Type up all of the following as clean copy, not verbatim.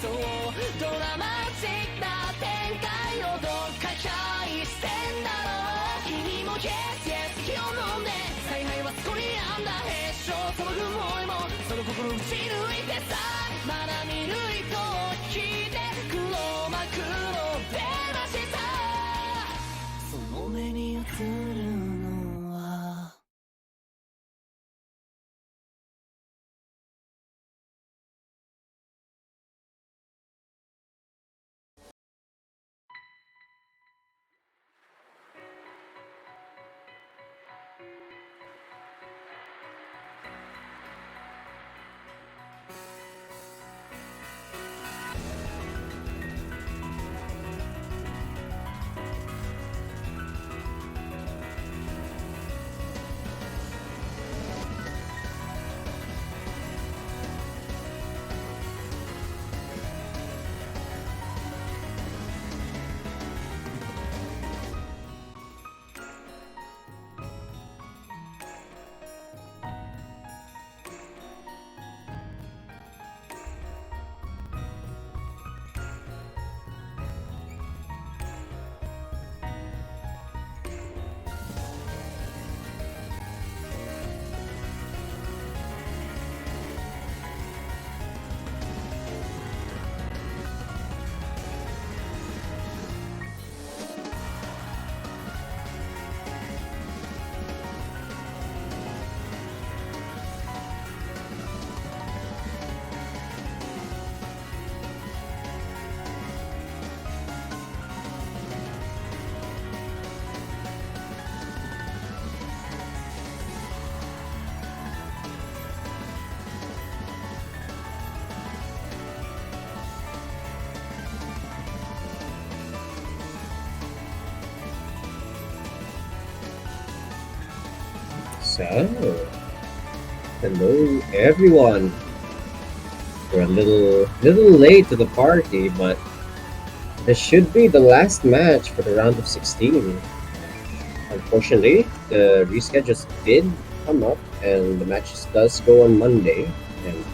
そうドラマチックな展開をどっか回してんだろう君も Yes Yes 気を飲んで采配はそこにあんだへっしょその雲もその心打ち抜いてさまだ見ぬ糸を引いて黒幕の出ましたその目に映るのはSo, hello everyone. We're a little late to the party, but this should be the last match for the round of 16. Unfortunately, the reschedules did come up, and the match does go on Monday. And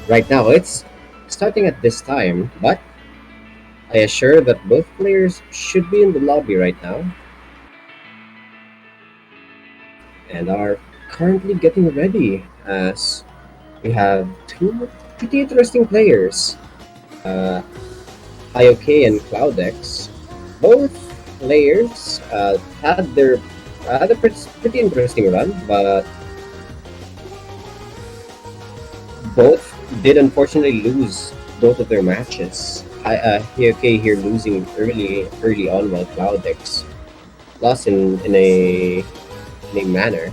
right now, it's starting at this time, but I assure that both players should be in the lobby right now, and are currently getting ready as we have two pretty interesting players, hyeok and Cloudex. Both players had a pretty interesting run, but both did unfortunately lose both of their matches. Hyeok here losing early on, while Cloudex lost in a manner.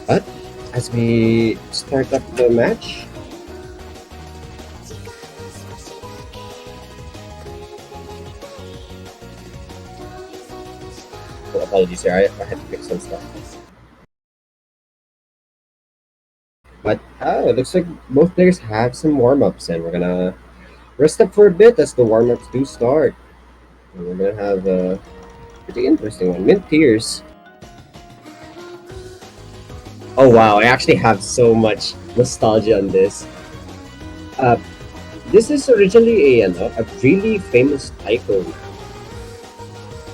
But as we start up the match, apologies here, I had to fix some stuff. But it looks like both players have some warm-ups, and we're gonna rest up for a bit as the warm-ups do start. And we're gonna have a pretty interesting one. Mint Tears. Oh wow, I actually have so much nostalgia on this. This is originally a really famous Taiko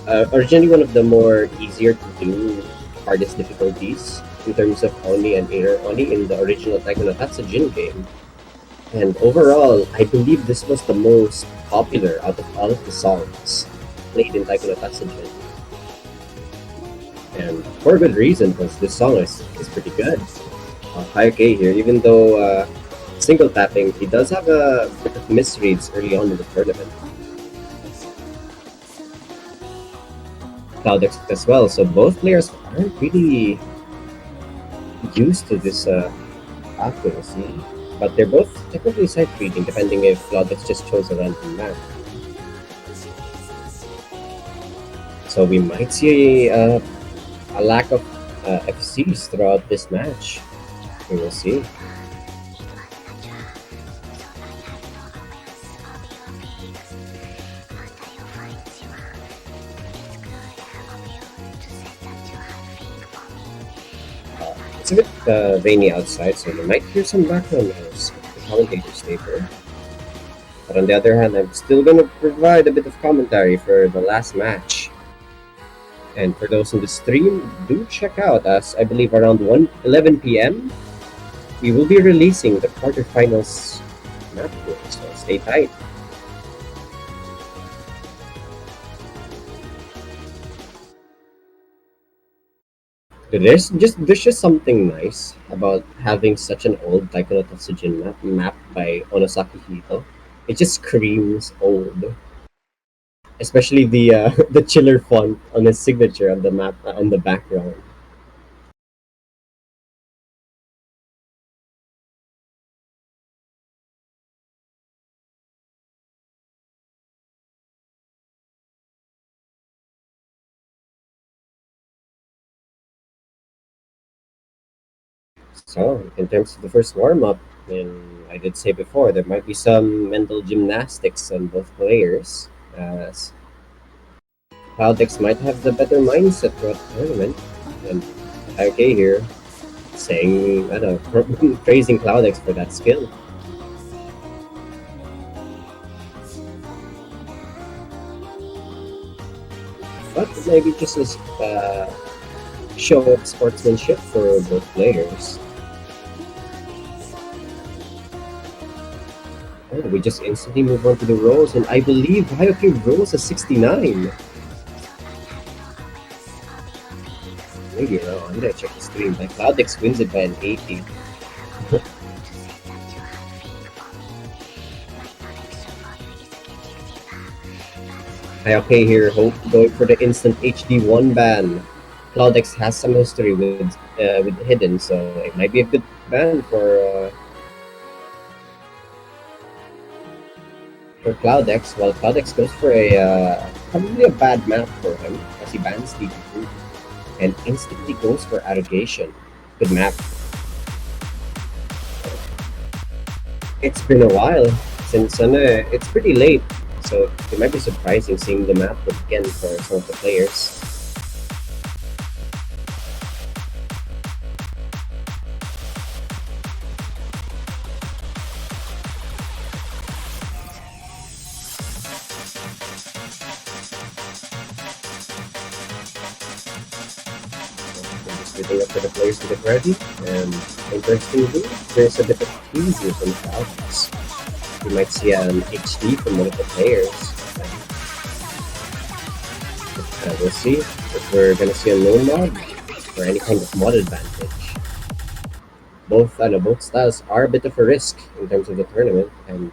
map. Originally one of the more easier to do hardest difficulties in terms of Oni and Inner Oni in the original Taiko no Tatsujin game. And overall, I believe this was the most popular out of all of the songs played in Taiko no Tatsujin. And for a good reason, because this song is pretty good. Hyeok here, even though single tapping, he does have a bit of misreads early on in the tournament. Cloudex as well, so both players aren't really used to this accuracy, but they're both technically side reading, depending if Cloudex just chose a random map. So we might see a lack of FCs throughout this match. We will see. It's a bit rainy outside, so you might hear some background noise. commentator's paper. But on the other hand, I'm still gonna provide a bit of commentary for the last match. And for those in the stream, do check out, as I believe around 11 p.m. we will be releasing the quarterfinals map book, so stay tight. There's just something nice about having such an old Taiko no Tatsujin map by Onosaki Hito. It just screams old. Especially the the chiller font on the signature of the map on the background. So, in terms of the first warm up, and I did say before, there might be some mental gymnastics on both players, as Cloudex might have the better mindset throughout the tournament. And okay here, saying, I don't know, praising Cloudex for that skill. But maybe just a show of sportsmanship for both players. Oh, we just instantly move on to the rolls, and I believe hyeok rolls a 69. Maybe, no, I'm gonna check the stream. But Cloudex wins it by an 80. Okay, here, hope going for the instant HD1 ban. Cloudex has some history with Hidden, so it might be a good ban for Cloudex. While Cloudex goes for a probably a bad map for him, as he bans DP2 and instantly goes for Arrogation. Good map. It's been a while since it's pretty late, so it might be surprising seeing the map again for some of the players. Waiting up for the players to get ready, and interestingly, there's a bit of teasing from Cloudex. We might see an HD from one of the players. We'll see if we're gonna see a low mod or any kind of mod advantage. Both styles are a bit of a risk in terms of the tournament, and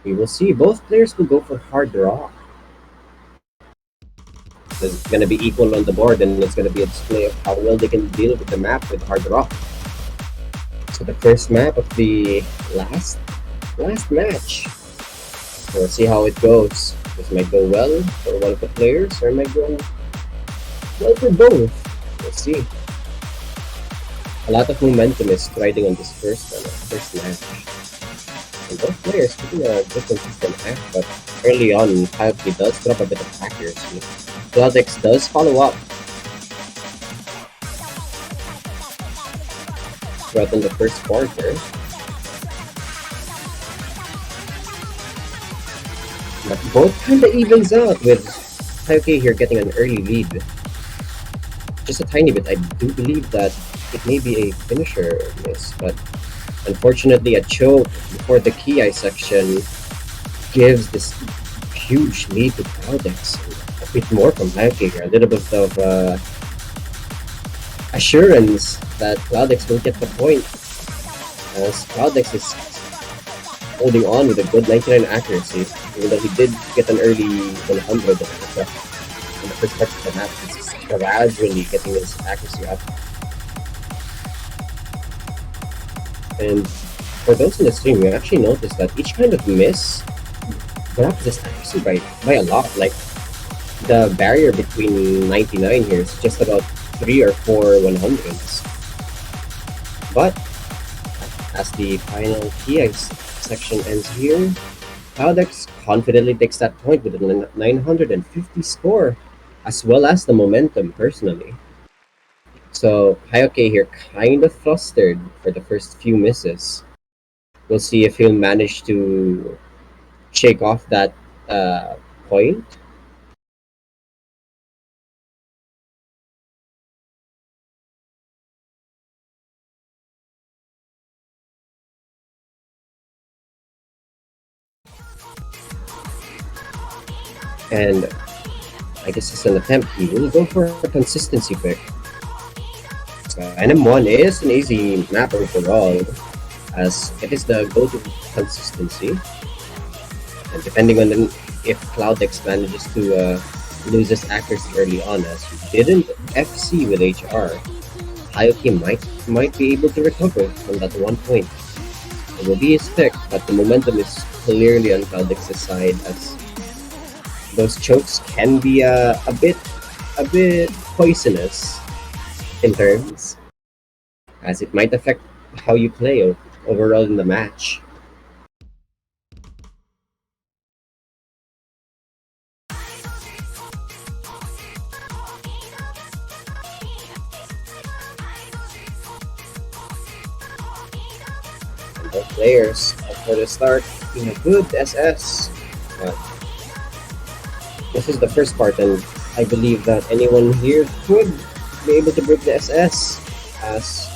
we will see. Both players will go for hard rock. It's going to be equal on the board, and it's going to be a display of how well they can deal with the map with hard rock. So the first map of the last match. We'll see how it goes. This might go well for one of the players, or it might go well for both. We'll see. A lot of momentum is riding on this first match. And both players taking a good consistent act, but early on, hyeok does drop a bit of accuracy. Cloudex does follow up throughout in the first quarter. But both kinda evens out with hyeok here getting an early lead. Just a tiny bit. I do believe that it may be a finisher miss, but unfortunately a choke before the Ki section gives this huge lead to Cloudex. A bit more from hyeok here, a little bit of assurance that Cloudex will get the point, as Cloudex is holding on with a good 99 accuracy, even though he did get an early 100 in the first part of the map. He's gradually getting his accuracy up. And for those in the stream, we actually noticed that each kind of miss drops this accuracy by a lot. Like, the barrier between 99 here is just about 3 or 4 100s. But as the final Ki section ends here, Cloudex confidently takes that point with a 950 score, as well as the momentum personally. So hyeok here kind of flustered for the first few misses. We'll see if he'll manage to shake off that uh, point. And I guess it's an attempt. He will go for a consistency pick. NM1 is an easy map overall, as it is the go-to consistency. And depending on if Cloudex manages to lose his accuracy early on, as he didn't FC with HR, hyeok might be able to recover from that one point. It will be his pick, but the momentum is clearly on Cloudex's side, as those chokes can be a bit poisonous in terms, as it might affect how you play overall in the match. And both players for the start in a good SS, but this is the first part, and I believe that anyone here could be able to break the SS, as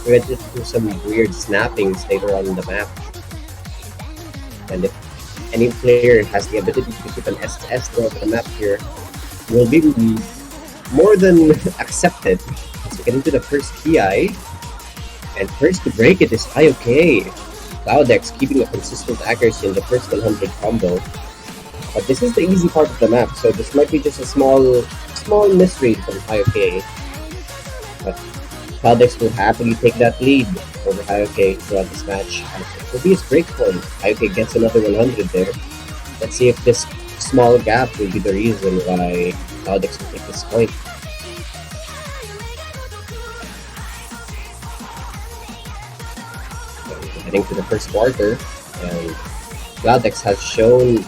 we get into some weird snappings later on in the map. And if any player has the ability to keep an SS throughout the map here, will be more than accepted. As we get into the first PI, and first to break it is hyeok. Cloudex keeping a consistent accuracy in the first 100 combo. But this is the easy part of the map, so this might be just a small misread from hyeok. But Cloudex will happily take that lead over hyeok throughout this match. It will be his break point. hyeok gets another 100 there. Let's see if this small gap will be the reason why Cloudex will take this point. Heading to the first quarter, and Cloudex has shown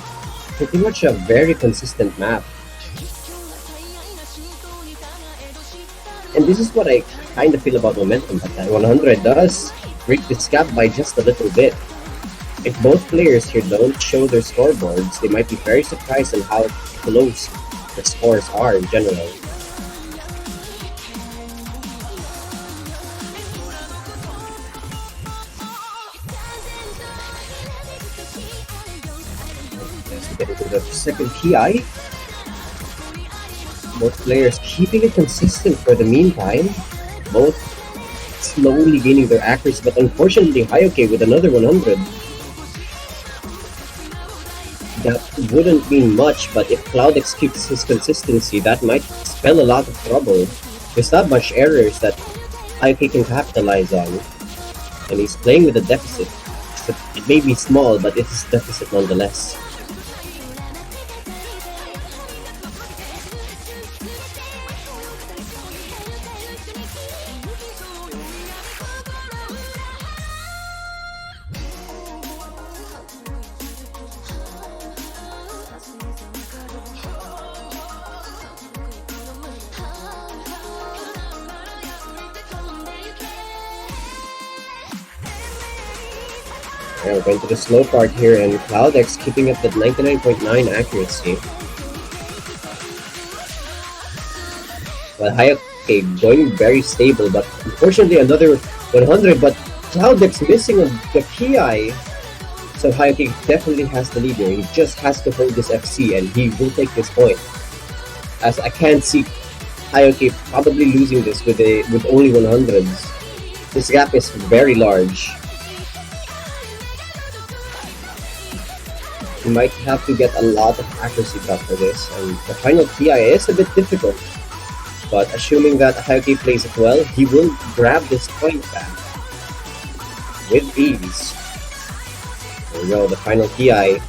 pretty much a very consistent map. And this is what I kind of feel about momentum, but that 100 does break this gap by just a little bit. If both players here don't show their scoreboards, they might be very surprised on how close the scores are in general. Get into the second PI. Both players keeping it consistent for the meantime. Both slowly gaining their accuracy, but unfortunately hyeok with another 100. That wouldn't mean much, but if Cloudex keeps his consistency, that might spell a lot of trouble. There's not much errors that hyeok can capitalize on, and he's playing with a deficit. It may be small, but it's a deficit nonetheless. Yeah, we're going to the slow part here, and Cloudex keeping up that 99.9 accuracy. Well, hyeok going very stable, but unfortunately another 100, but Cloudex missing on the PI. So hyeok definitely has the lead here. He just has to hold this FC, and he will take this point. As I can't see hyeok probably losing this with only 100s. This gap is very large. You might have to get a lot of accuracy drop for this, and the final PI is a bit difficult. But assuming that hyeok plays it well, he will grab this point back with ease. There we go, the final PI.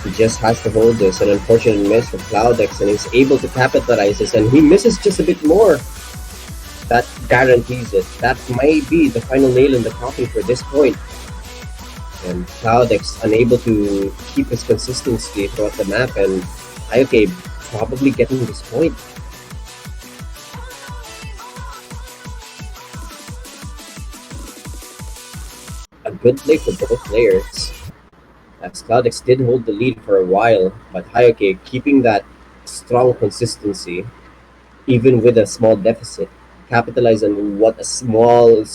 He just has to hold this, an unfortunate miss for Cloudex, and he's able to capitalize this, and he misses just a bit more. That guarantees it. That may be the final nail in the coffin for this point. And Cloudex unable to keep his consistency throughout the map, and hyeok probably getting this point. a good play for both players, as Cloudex did hold the lead for a while, but hyeok keeping that strong consistency, even with a small deficit, capitalized on what a small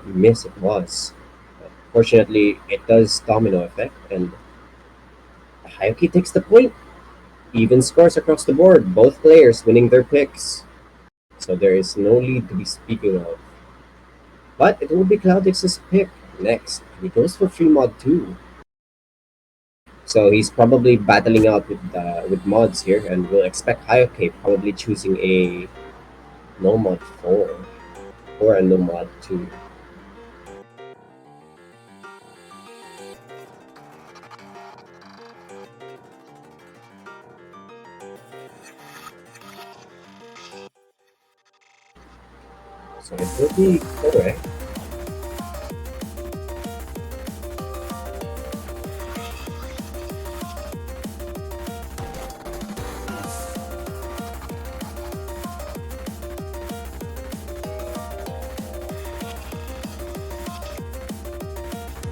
miss it was. Fortunately, it does domino effect, and hyeok takes the point. Even scores across the board, both players winning their picks. So there is no lead to be speaking of. But it will be Cloudex's pick next. He goes for free mod 2. So he's probably battling out with mods here, and we'll expect hyeok probably choosing a no mod 4 or a no mod 2. So it will be correct.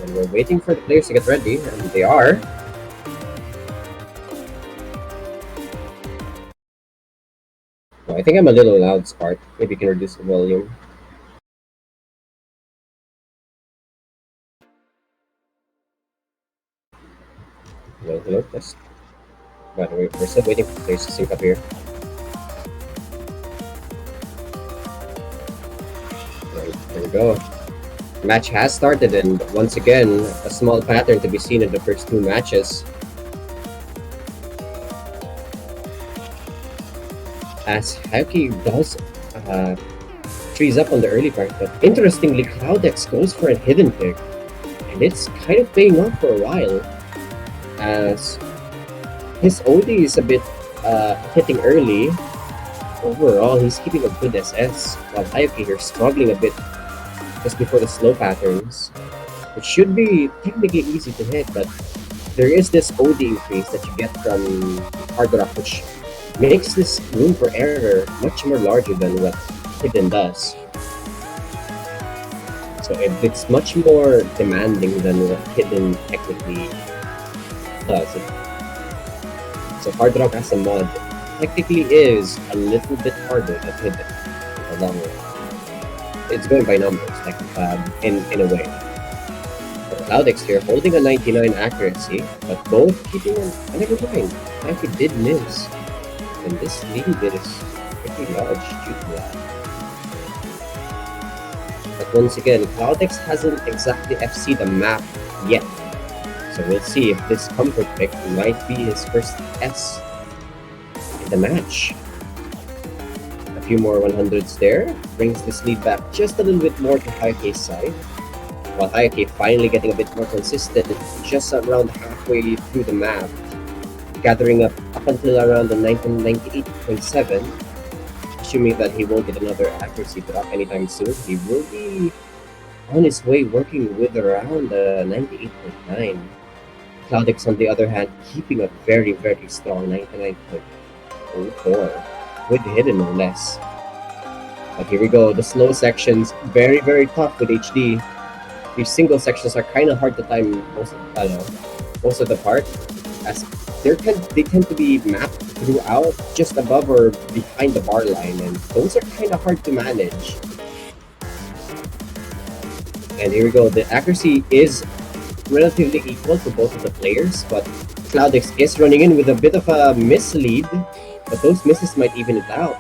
And we're waiting for the players to get ready, and they are. Oh, I think I'm a little loud, Spark. Maybe you can reduce the volume. Hello, hello, test. By the way, we're still waiting for the players to sync up here. There we go. The match has started, and once again, a small pattern to be seen in the first two matches. As hyeok does freeze up on the early part, but interestingly, Cloudex goes for a hidden pick, and it's kind of paying off for a while, as his OD is a bit hitting early. Overall, he's keeping a good SS, while hyeok here struggling a bit just before the slow patterns, which should be technically easy to hit, but there is this OD increase that you get from hard rock, which makes this room for error much more larger than what hidden does. So it's much more demanding than what hidden technically does. So hard rock as a mod technically is a little bit harder than hidden in the long run. It's going by numbers, like in a way. But Cloudex here holding a 99 accuracy, but both keeping an never mind. Hyeok did miss, and this lead is pretty large due to that. But once again, Cloudex hasn't exactly FC'd the map yet, so we'll see if this comfort pick might be his first S in the match. A few more 100s there brings this lead back just a little bit more to hyeok's side, while hyeok finally getting a bit more consistent just around halfway through the map, gathering up until around the 1998.7. Assuming that he won't get another accuracy drop anytime soon, he will be on his way working with around 98.9. Cloudex, on the other hand, keeping a very strong 99.04 with hidden no less. But here we go, the slow sections very tough with HD. These single sections are kind of hard to time most of the part, as they tend to be mapped throughout just above or behind the bar line, and those are kind of hard to manage. And here we go, the accuracy is relatively equal to both of the players, but Cloudex is running in with a bit of a mislead, but those misses might even it out.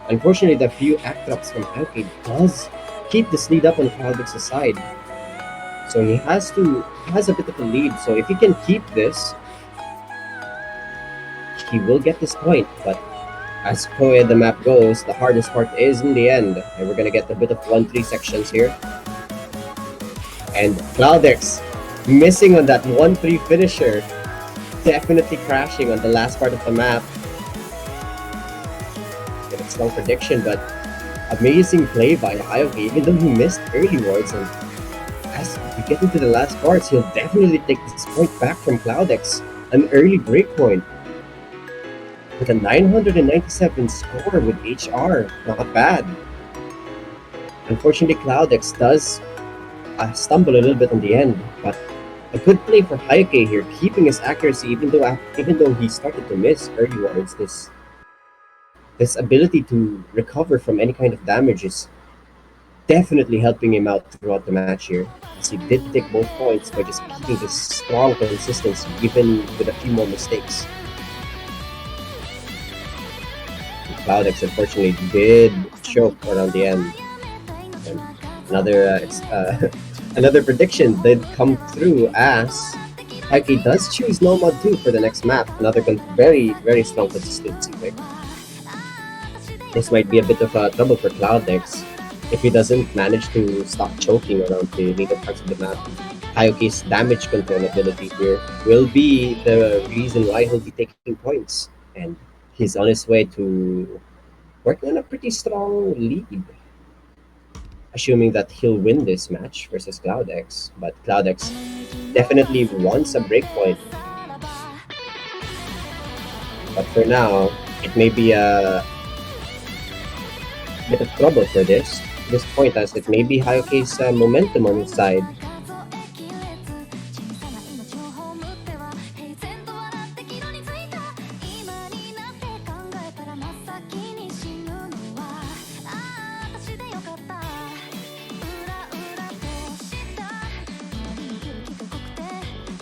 Unfortunately, the few act drops from hyeok does keep this lead up on Cloudex's side, so he has a bit of a lead. So if he can keep this, he will get this point. But as the map goes, the hardest part is in the end, and we're gonna get a bit of 1-3 sections here. And Cloudex missing on that 1-3 finisher, definitely crashing on the last part of the map. It's long prediction, but amazing play by hyeok, even though he missed early wards, and as we get into the last parts, he'll definitely take this point back from Cloudex. An early breakpoint with a 997 score with HR, not bad. Unfortunately, Cloudex does stumble a little bit on the end, but a good play for Hyeok here, keeping his accuracy even though he started to miss early wards. This ability to recover from any kind of damage is definitely helping him out throughout the match here, as he did take both points by just keeping this strong consistency even with a few more mistakes. Cloudex unfortunately did choke around the end. And another prediction did come through as Heki does choose No Mod 2 for the next map. Another very, very strong consistency pick. This might be a bit of a trouble for Cloudex if he doesn't manage to stop choking around the later parts of the map. Hyeok's damage control ability here will be the reason why he'll be taking points, and he's on his way to working on a pretty strong lead, assuming that he'll win this match versus Cloudex. But Cloudex definitely wants a breakpoint. But for now, it may be a bit of trouble for this point, as it may be Hyeok's momentum on his side.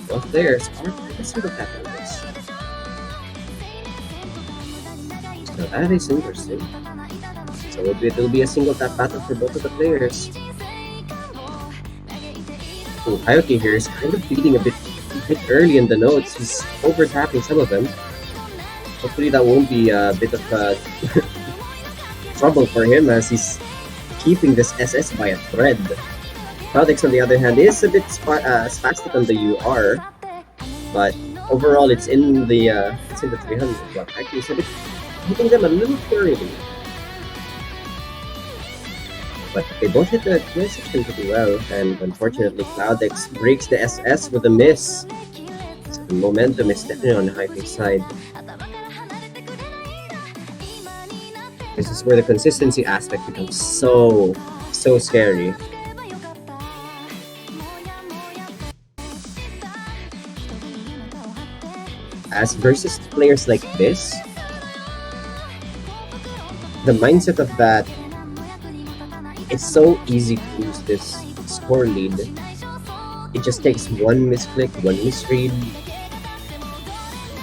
Both players are trying to single tap on this. So that is interesting. So it will be a single tap battle for both of the players. Oh, Hyeok here is kind of beating a bit early in the notes. He's over tapping some of them. Hopefully that won't be a bit of trouble for him, as he's keeping this SS by a thread. Cloudex, on the other hand, is a bit spastic on the UR, but overall it's in the 300. But actually, it's a bit hitting them a little too early. But they both hit the kill section pretty well, and unfortunately Cloudex breaks the SS with a miss. So the momentum is definitely on Hyeok's side. This is where the consistency aspect becomes so scary. As versus players like this, the mindset of that, it's so easy to lose this score lead. It just takes one misclick, one misread,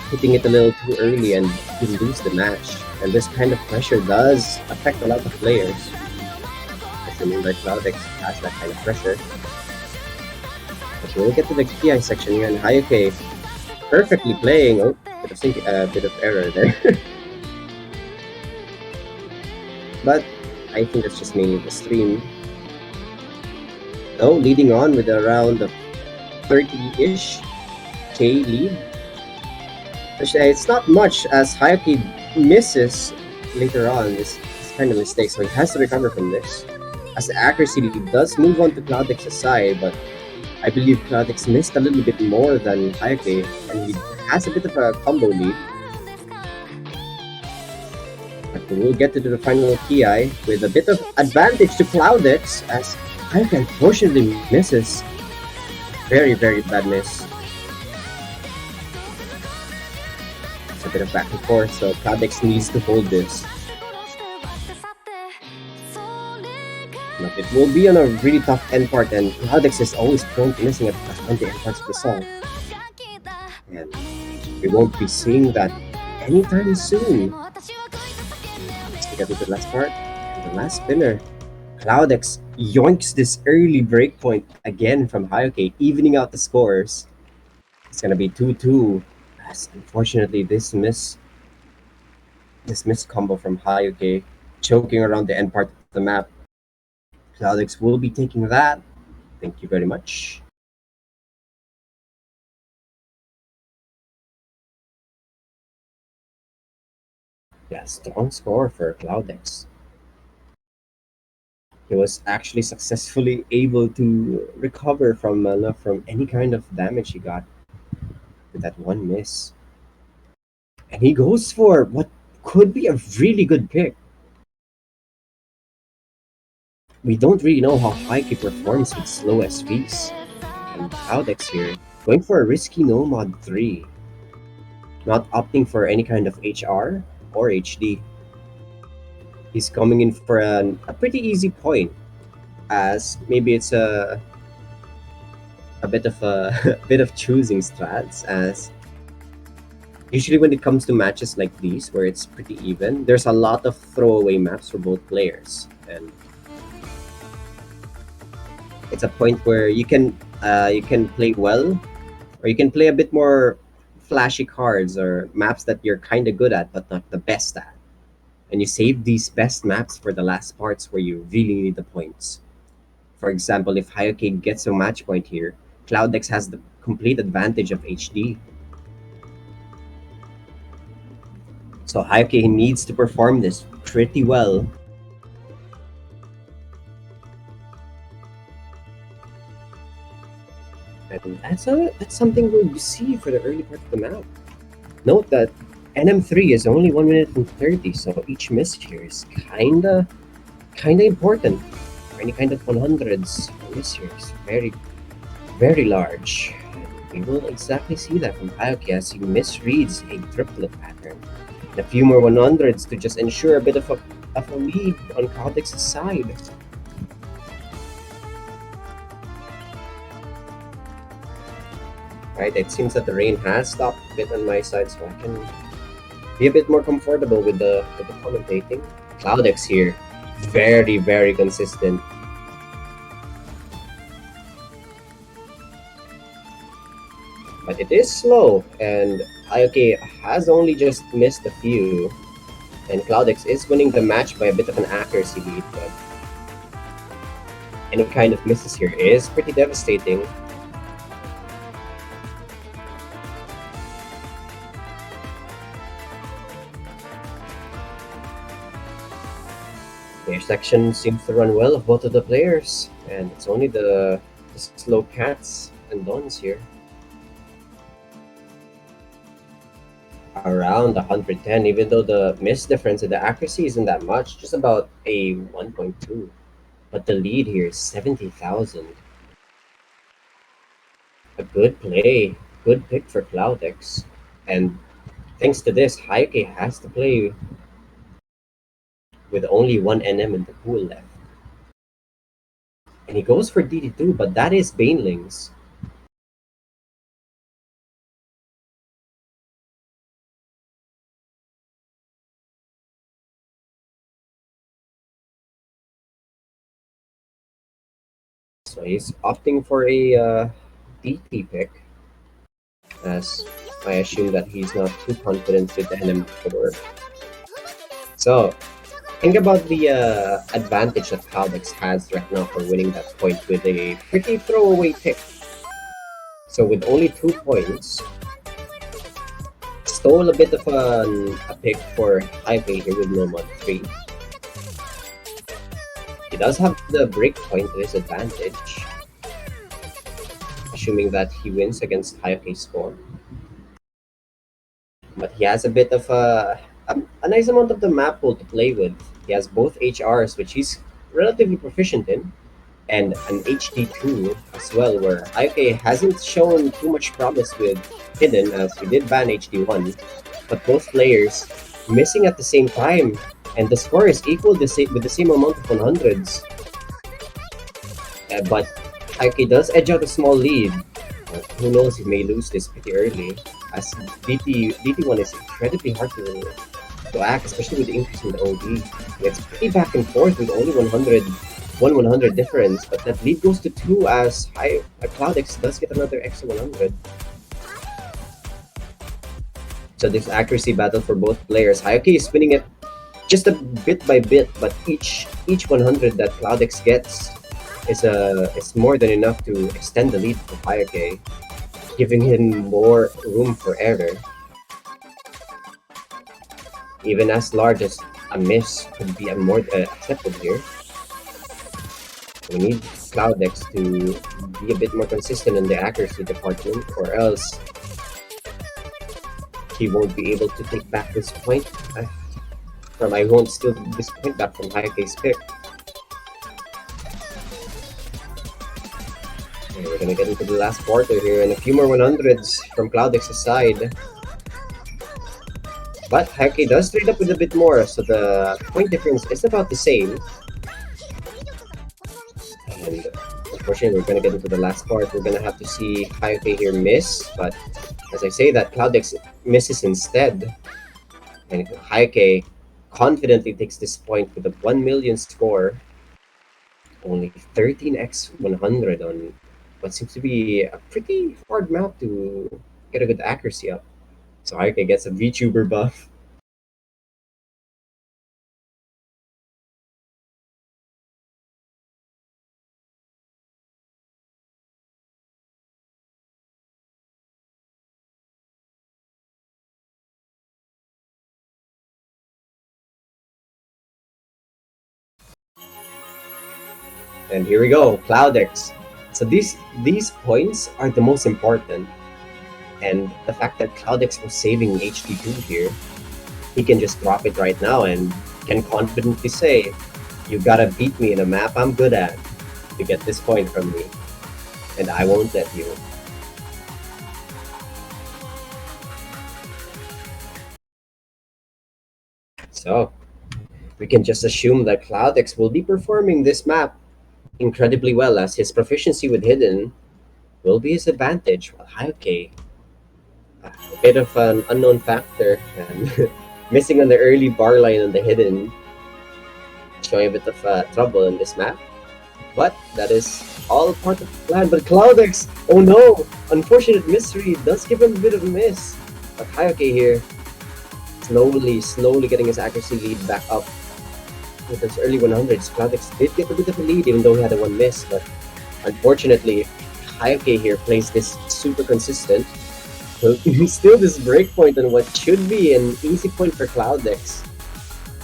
hitting it a little too early, and you lose the match. And this kind of pressure does affect a lot of players. Assuming that Cloudex has that kind of pressure. But we'll get to the Ki section here, and Hyeok perfectly playing. Oh, bit of error there. But I think that's just mainly the stream. Though, leading on with around 30-ish K lead. It's not much, as Hyeok misses later on this kind of mistake, so he has to recover from this. As the accuracy lead does move on to Cloudex's side, but I believe Cloudex missed a little bit more than Hyeok, and he has a bit of a combo lead. But we'll get to the final Ki with a bit of advantage to Cloudex, as Hyeok unfortunately misses. Very, very bad miss. It's a bit of back and forth, so Cloudex needs to hold this. But it will be on a really tough end part, and Cloudex is always prone to missing on the end parts of the song. And we won't be seeing that anytime soon. Let's get to the last part, and the last spinner. Cloudex yoinks this early breakpoint again from Hyeok, evening out the scores. It's gonna be 2-2. As unfortunately this miss combo from Hyeok, choking around the end part of the map. Cloudex will be taking that. Thank you very much. Yeah, strong score for Cloudex. He was actually successfully able to recover from any kind of damage he got with that one miss. And he goes for what could be a really good pick. we don't really know how Hyeok performs with slow SVs. And Cloudex here, going for a risky no mod 3, not opting for any kind of HR or HD. He's coming in for a pretty easy point, as maybe it's a bit of a, a bit of choosing strats, as usually when it comes to matches like these where it's pretty even, there's a lot of throwaway maps for both players, and it's a point where you can play well, or you can play a bit more flashy cards or maps that you're kind of good at but not the best at, and you save these best maps for the last parts where you really need the points. For example, if Hyeok gets a match point here, Cloudex has the complete advantage of HD. So Hyeok needs to perform this pretty well. And that's something we'll see for the early part of the map. Note that NM3 is only 1 minute and 30, so each miss here is kinda important. Any kind of 100s miss here is very, very large. We will exactly see that from Hyeok as he misreads a triplet pattern. And a few more 100s to just ensure a bit of a lead on Caudex's side. Right, it seems that the rain has stopped a bit on my side, so I can be a bit more comfortable with the commentating. Cloudex here, very, very consistent. But it is slow, and Hyeok has only just missed a few, and Cloudex is winning the match by a bit of an accuracy lead, but any kind of misses here is pretty devastating. The section seems to run well of both of the players, and it's only the slow cats and dons here. Around 110, even though the miss difference in the accuracy isn't that much, just about a 1.2. But the lead here is 70,000. A good play, good pick for Cloudex. And thanks to this, Hyeok has to play with only one NM in the pool left. And he goes for DD2, but that is Banelings. So he's opting for a DT pick, as I assume that he's not too confident with the NM before. So think about the advantage that Cloudex has right now for winning that point with a pretty throwaway pick. So with only 2 points, stole a bit of a pick for Hyeok here with no mod 3. He does have the break point to his advantage, assuming that he wins against Hyeok's score. But he has a bit of a nice amount of the map pool to play with. He has both HRs, which he's relatively proficient in, and an HD2 as well, where Hyeok hasn't shown too much promise with Hidden, as we did ban HD1, but both players missing at the same time, and the score is equal with the same amount of 100s. But Hyeok does edge out a small lead. Who knows, he may lose this pretty early, as DT1 is incredibly hard to act, especially with the increase in the OD. It's pretty back and forth with only 100 difference, but that lead goes to 2 as Cloudex does get another extra 100. So this accuracy battle for both players, Hyeok is winning it just a bit by bit, but each 100 that Cloudex gets is more than enough to extend the lead for Hyeok, giving him more room for error. Even as large as a miss could be more accepted here. We need Cloudex to be a bit more consistent in the accuracy department, or else he won't be able to take back this point. I won't steal this point back from Hyeok's pick. Okay, we're gonna get into the last quarter here, and a few more 100s from Cloudex's side. But hyeok does trade up with a bit more, so the point difference is about the same. And unfortunately, we're gonna get into the last part. We're gonna have to see hyeok here miss, but as I say that, Cloudex misses instead. And hyeok confidently takes this point with a 1 million score. Only 13x 100 on what seems to be a pretty hard map to get a good accuracy up. So hyeok gets a VTuber buff. And here we go, Cloudex. So these points are the most important. And the fact that Cloudex was saving HD2 here, he can just drop it right now and can confidently say, you gotta beat me in a map I'm good at to get this point from me. And I won't let you. So, we can just assume that Cloudex will be performing this map incredibly well, as his proficiency with Hidden will be his advantage, while hyeok, a bit of an unknown factor, and missing on the early bar line on the Hidden, showing a bit of trouble in this map. But that is all part of the plan. But Cloudex, oh no! Unfortunate misread does give him a bit of a miss. But hyeok here, slowly getting his accuracy lead back up. With those early 100s, Cloudex did get a bit of a lead even though he had a one miss. But unfortunately, hyeok here plays this super consistent. Still this breakpoint on what should be an easy point for Cloudex.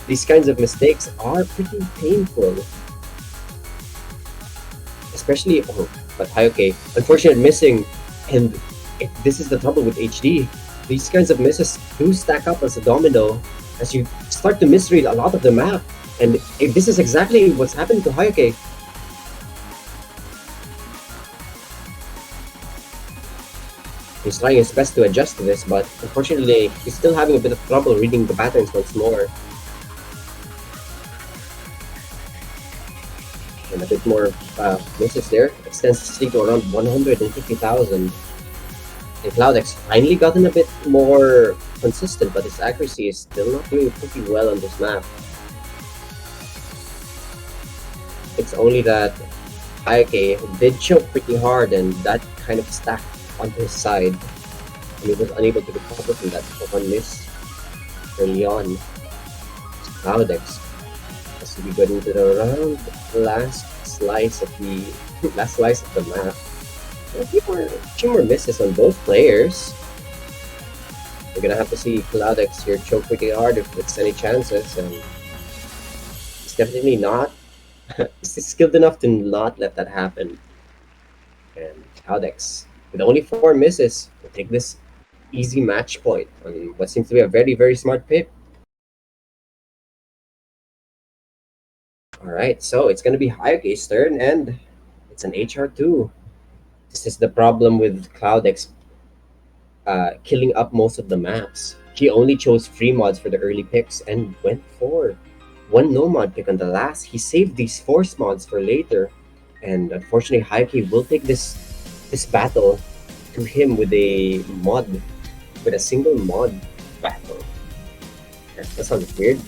These kinds of mistakes are pretty painful. Especially, but hyeok, unfortunate missing, and this is the trouble with HD. These kinds of misses do stack up as a domino as you start to misread a lot of the map. And if this is exactly what's happening to hyeok. He's trying his best to adjust to this, but unfortunately, he's still having a bit of trouble reading the patterns once more. And a bit more misses there. Extends the streak to around 150,000. And Cloudex finally gotten a bit more consistent, but his accuracy is still not doing pretty well on this map. It's only that hyeok did choke pretty hard, and that kind of stacked onto his side. And he was unable to recover from that one miss early on. Cloudex has to be good into the around last slice of the map. A few more misses on both players. We're gonna have to see Cloudex here choke pretty hard if it's any chances, and he's definitely not. He's skilled enough to not let that happen. And Cloudex, with only 4 misses, will take this easy match point on what seems to be a very, very smart pick. Alright, so it's gonna be hyeok's turn, and it's an HR2. This is the problem with Cloudex killing up most of the maps. He only chose free mods for the early picks and went for one no mod pick on the last. He saved these force mods for later, and unfortunately hyeok will take this battle to him with a single mod battle. That sounds weird.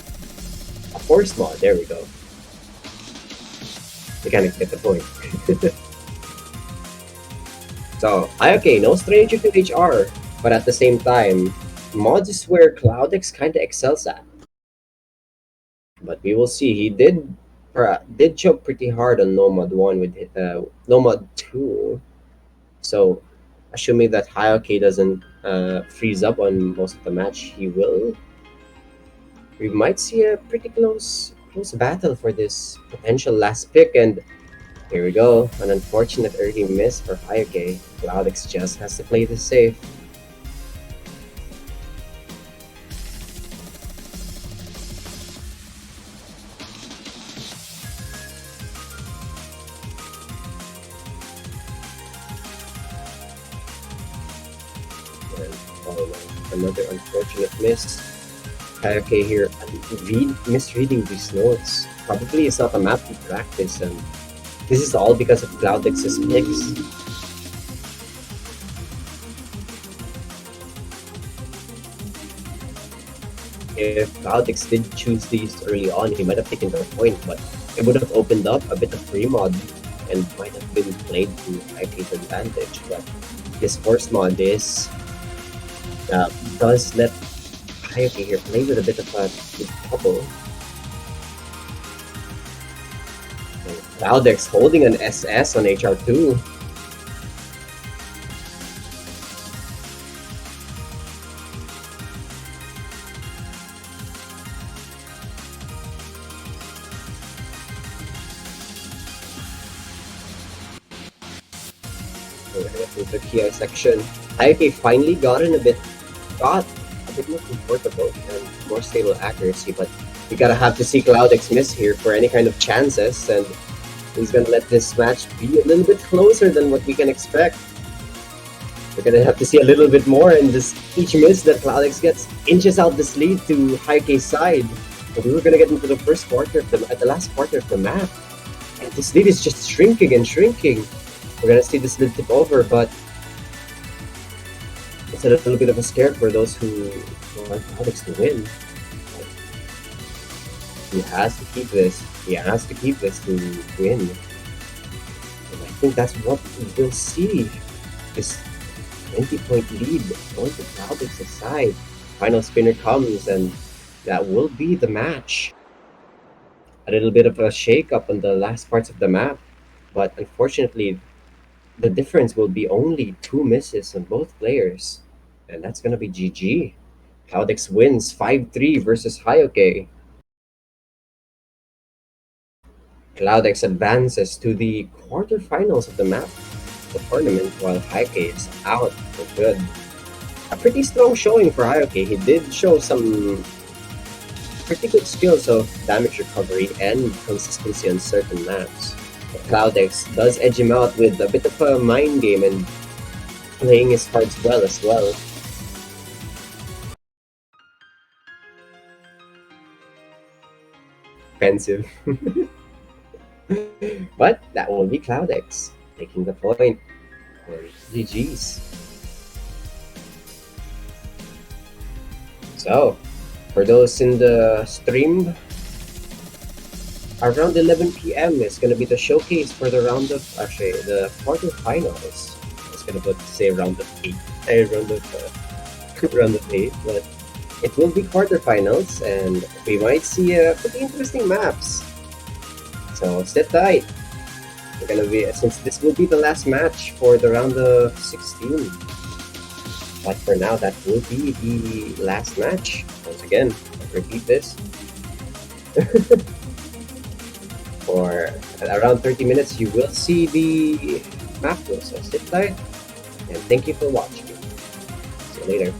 A force mod, there we go. You kind of get the point. So hyeok, no stranger to HR, but at the same time, mods is where Cloudex kind of excels at. But we will see. He did choke pretty hard on Nomad 1 with Nomad 2. So, assuming that hyeok doesn't freeze up on most of the match, we might see a pretty close battle for this potential last pick. And here we go, an unfortunate early miss for hyeok. Cloudex just has to play this safe. And, oh no, another unfortunate miss. Okay, here, misreading these notes. Probably it's not a map to practice, and this is all because of Cloudex's picks. If Cloudex did choose these early on, he might have taken the point, but it would have opened up a bit of free mod and might have been played to hyeok's advantage. But this force mod does let hyeok here play with a bit of a trouble. Cloudex holding an SS on HR2. With the Kia section, hyeok finally got a bit more comfortable and more stable accuracy, but we gotta have to see Cloudex miss here for any kind of chances, and he's gonna let this match be a little bit closer than what we can expect. We're gonna have to see a little bit more, and this each miss that Cloudex gets inches out this lead to hyeok's side. And we were gonna get into the first quarter of the last quarter of the map, and this lead is just shrinking and shrinking. We're gonna see this lead tip over, but it's a little bit of a scare for those who want Cloudex to win. He has to keep this. He has to keep this to win. And I think that's what we'll see. This 20-point lead going to Cloudex's side. Final spinner comes, and that will be the match. A little bit of a shake-up on the last parts of the map, but unfortunately, the difference will be only 2 misses on both players, and that's gonna be GG. Cloudex wins 5-3 versus hyeok. Cloudex advances to the quarterfinals of the map, the tournament, while hyeok is out for good. A pretty strong showing for hyeok. He did show some pretty good skills of damage recovery and consistency on certain maps. Cloudex does edge him out with a bit of a mind game and playing his cards well as well. Expensive. But that will be Cloudex taking the point for GG's. So, for those in the stream, around 11 p.m. is going to be the showcase for the round of, actually, the quarterfinals. I was going to say round of 8, round of 8, but it will be quarterfinals, and we might see pretty interesting maps. So sit tight. We're going to be, since this will be the last match for the round of 16. But for now, that will be the last match. Once again, I'll repeat this. For around 30 minutes, you will see the map. So sit tight, and thank you for watching. See you later.